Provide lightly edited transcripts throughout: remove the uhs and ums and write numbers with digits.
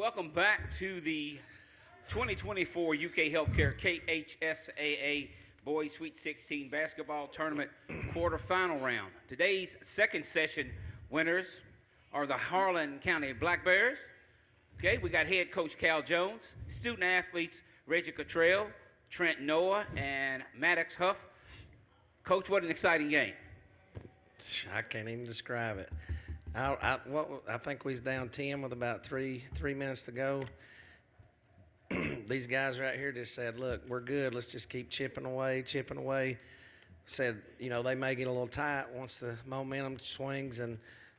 Welcome back to the 2024 UK Healthcare KHSAA Boys Sweet 16 Basketball Tournament quarterfinal round. Today's second session winners are the Harlan County Black Bears. Okay, we got head coach Cal Jones, student athletes Reggie Cottrell, Trent Noah, and Maddox Huff. Coach, what an exciting game. I can't even describe it. I think we was down 10 with about three minutes to go. These guys right here just said, look, we're good. Let's just keep chipping away. Said, they may get a little tight once the momentum swings. And,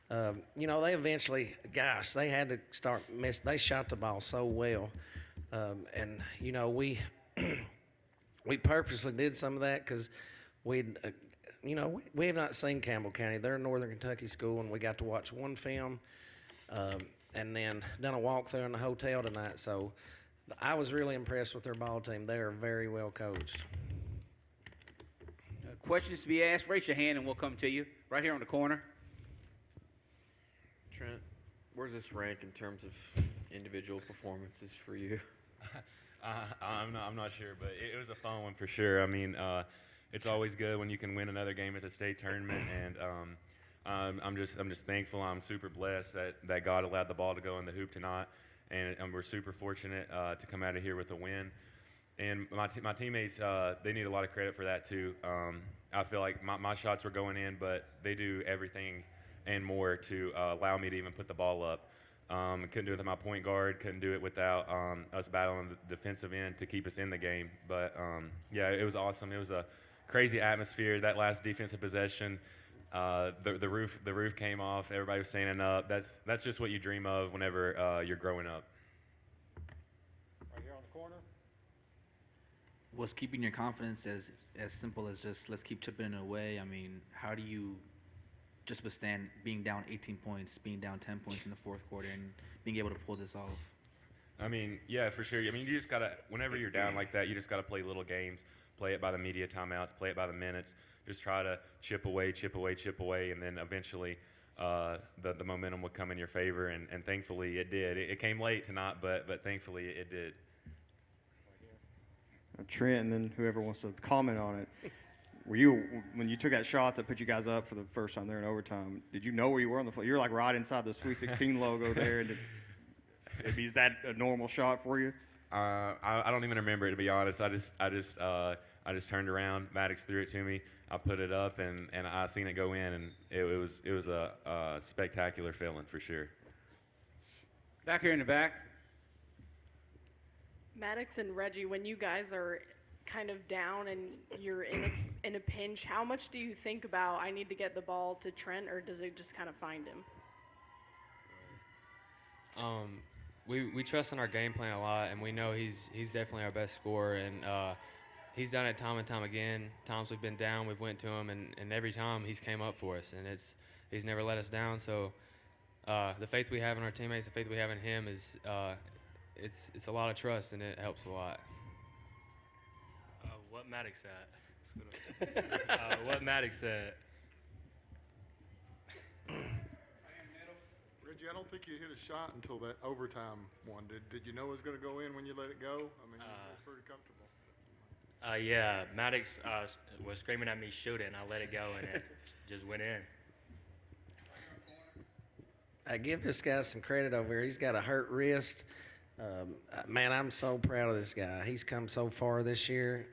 they eventually, they had to start they shot the ball so well. We purposely did some of that because we have not seen Campbell County. They're a Northern Kentucky school, and we got to watch one film and then done a walkthrough in the hotel tonight. So I was really impressed with their ball team. They are very well coached. Questions to be asked, raise your hand and we'll come to you. Right here on the corner. Trent, where's this rank in terms of individual performances for you? I'm not sure, but it was a fun one for sure. I mean, it's always good when you can win another game at the state tournament, and I'm just thankful. I'm super blessed that God allowed the ball to go in the hoop tonight, and we're super fortunate to come out of here with a win. And my teammates, they need a lot of credit for that too. I feel like my shots were going in, but they do everything and more to allow me to even put the ball up. Couldn't do it with my point guard. Couldn't do it without us battling the defensive end to keep us in the game. But it was awesome. It was a crazy atmosphere. That last defensive possession, the roof came off. Everybody was standing up. That's just what you dream of whenever you're growing up. Right here on the corner. Was keeping your confidence as simple as just let's keep chipping it away? I mean, how do you just withstand being down 18 points, being down 10 points in the fourth quarter, and being able to pull this off? I mean, yeah, for sure. I mean, you just gotta, whenever you're down like that, you just gotta play little games. Play it by the media timeouts. Play it by the minutes. Just try to chip away, and then eventually the momentum would come in your favor. And thankfully it did. It came late tonight, but thankfully it did. Trent, and then whoever wants to comment on it. When you took that shot that put you guys up for the first time there in overtime, did you know where you were on the floor? You're like right inside the Sweet 16 logo there. Is that a normal shot for you? I don't even remember it, to be honest. I just turned around. Maddox threw it to me. I put it up, and I seen it go in, and it was a spectacular feeling for sure. Back here in the back. Maddox and Reggie, when you guys are kind of down and you're in a pinch, how much do you think about I need to get the ball to Trent, or does it just kind of find him? We trust in our game plan a lot, and we know he's definitely our best scorer, and he's done it time and time again. Times we've been down, we've went to him, and every time he's came up for us, and he's never let us down. So the faith we have in our teammates, the faith we have in him is it's a lot of trust, and it helps a lot. What Maddox said. What Maddox said. Reggie, I don't think you hit a shot until that overtime one. Did you know it was going to go in when you let it go? I mean, you were pretty comfortable. Yeah, Maddox was screaming at me, shoot it, and I let it go, and it just went in. I give this guy some credit over here. He's got a hurt wrist. Man, I'm so proud of this guy. He's come so far this year.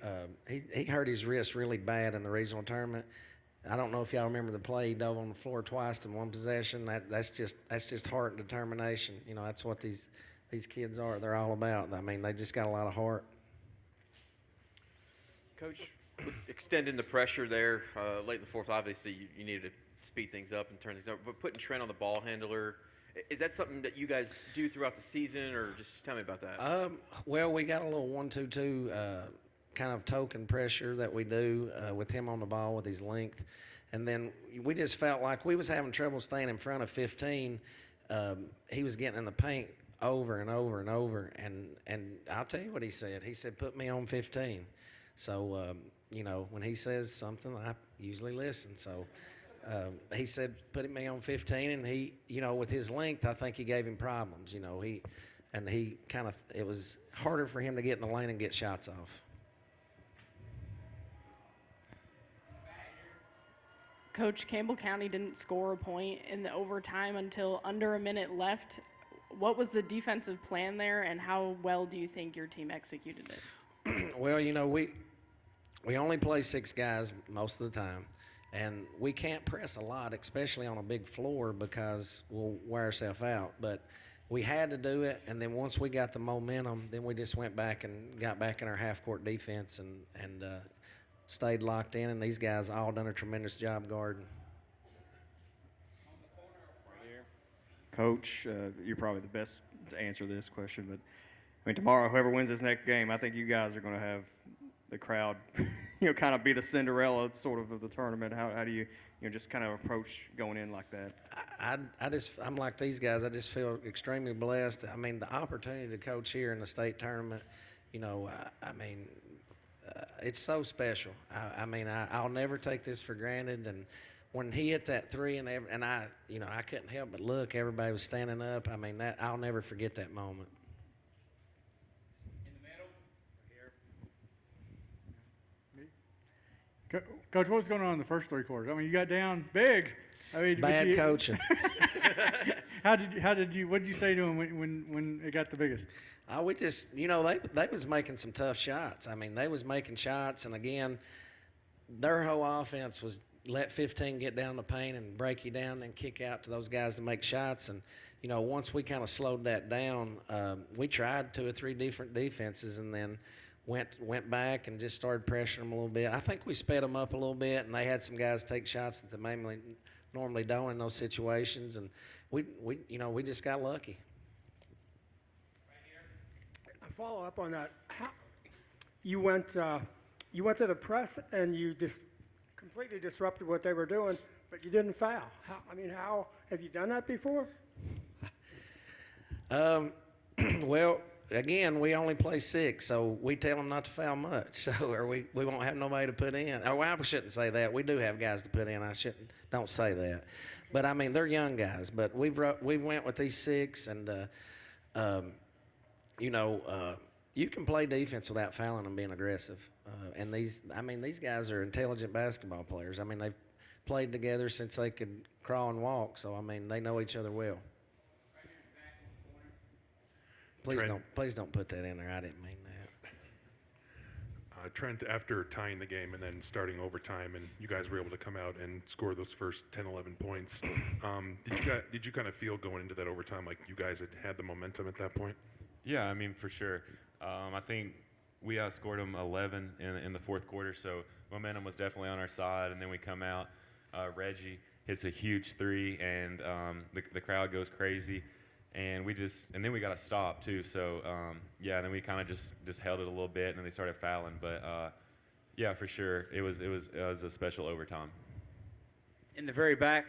He hurt his wrist really bad in the regional tournament. I don't know if y'all remember the play. He dove on the floor twice in one possession. That's just heart and determination. That's what these kids are. They're all about. I mean, they just got a lot of heart. Coach, extending the pressure there late in the fourth, obviously you needed to speed things up and turn things up. But putting Trent on the ball handler, is that something that you guys do throughout the season, or just tell me about that? Well, we got a little 1-2-2 kind of token pressure that we do with him on the ball with his length. And then we just felt like we was having trouble staying in front of 15. He was getting in the paint over and over and over. And I'll tell you what he said. He said, put me on 15. So, when he says something, I usually listen. So he said, put me on 15. And he, with his length, I think he gave him problems. and it was harder for him to get in the lane and get shots off. Coach, Campbell County didn't score a point in the overtime until under a minute left. What was the defensive plan there, and how well do you think your team executed it? Well, we only play 6 guys most of the time, and we can't press a lot, especially on a big floor, because we'll wear ourselves out. But we had to do it, and then once we got the momentum, then we just went back and got back in our half-court defense and stayed locked in, and these guys all done a tremendous job guarding. Coach, you're probably the best to answer this question, but I mean, tomorrow, whoever wins this next game, I think you guys are going to have the crowd, kind of be the Cinderella sort of the tournament. How do you, just kind of approach going in like that? I'm like these guys. I just feel extremely blessed. I mean, the opportunity to coach here in the state tournament, it's so special. I'll never take this for granted. And when he hit that 3 and I couldn't help but look. Everybody was standing up. I'll never forget that moment. Coach, what was going on in the first 3 quarters? I mean, you got down big. Bad coaching. What did you say to him when it got the biggest? We just, they was making some tough shots. They was making shots, and again, their whole offense was let 15 get down the paint and break you down and kick out to those guys to make shots. And, once we kind of slowed that down, we tried 2 or 3 different defenses and then went back and just started pressuring them a little bit. I think we sped them up a little bit, and they had some guys take shots that they normally don't in those situations, and we just got lucky. A follow up on that. You went to the press and you just completely disrupted what they were doing, but you didn't foul. How have you done that before? Well, again, we only play 6, so we tell them not to foul much, or we won't have nobody to put in. Oh, I shouldn't say that. We do have guys to put in. Don't say that. But they're young guys. But we went with these 6, and you can play defense without fouling and being aggressive. And these guys are intelligent basketball players. They've played together since they could crawl and walk, so they know each other well. Please don't put that in there. I didn't mean that. Trent, after tying the game and then starting overtime, and you guys were able to come out and score those first 10, 11 points, did you kind of feel going into that overtime like you guys had the momentum at that point? Yeah, for sure. I think we outscored them 11 in the fourth quarter, so momentum was definitely on our side. And then we come out, Reggie hits a huge 3, and the crowd goes crazy. And then we got a stop too. So and then we kind of just held it a little bit, and then they started fouling. But yeah, for sure, it was a special overtime. In the very back.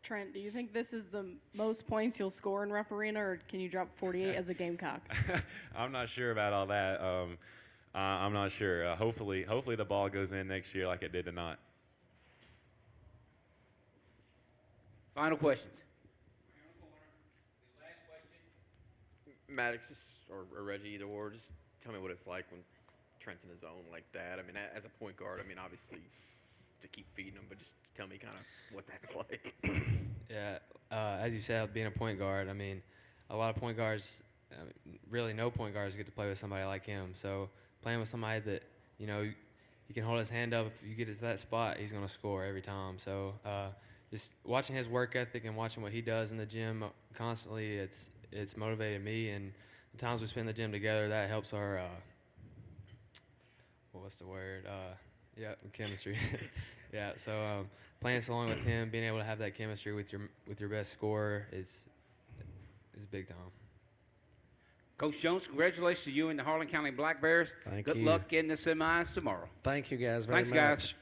Trent, do you think this is the most points you'll score in Rep Arena, or can you drop 48 as a Gamecock? I'm not sure about all that. I'm not sure. Hopefully the ball goes in next year like it did tonight. Final questions. Maddox or Reggie, either or, just tell me what it's like when Trent's in his zone like that. As a point guard, obviously to keep feeding him, but just tell me kind of what that's like. Yeah, as you said, being a point guard, a lot of point guards, really no point guards get to play with somebody like him. So playing with somebody that, you can hold his hand up. If you get to that spot, he's going to score every time. So just watching his work ethic and watching what he does in the gym constantly, it's motivated me, and the times we spend in the gym together, that helps our chemistry. Yeah, so playing so long with him, being able to have that chemistry with your best scorer is big time. Coach Jones, congratulations to you and the Harlan County Black Bears. Thank you. Good luck in the semis tomorrow. Thank you guys very much. Thanks, guys.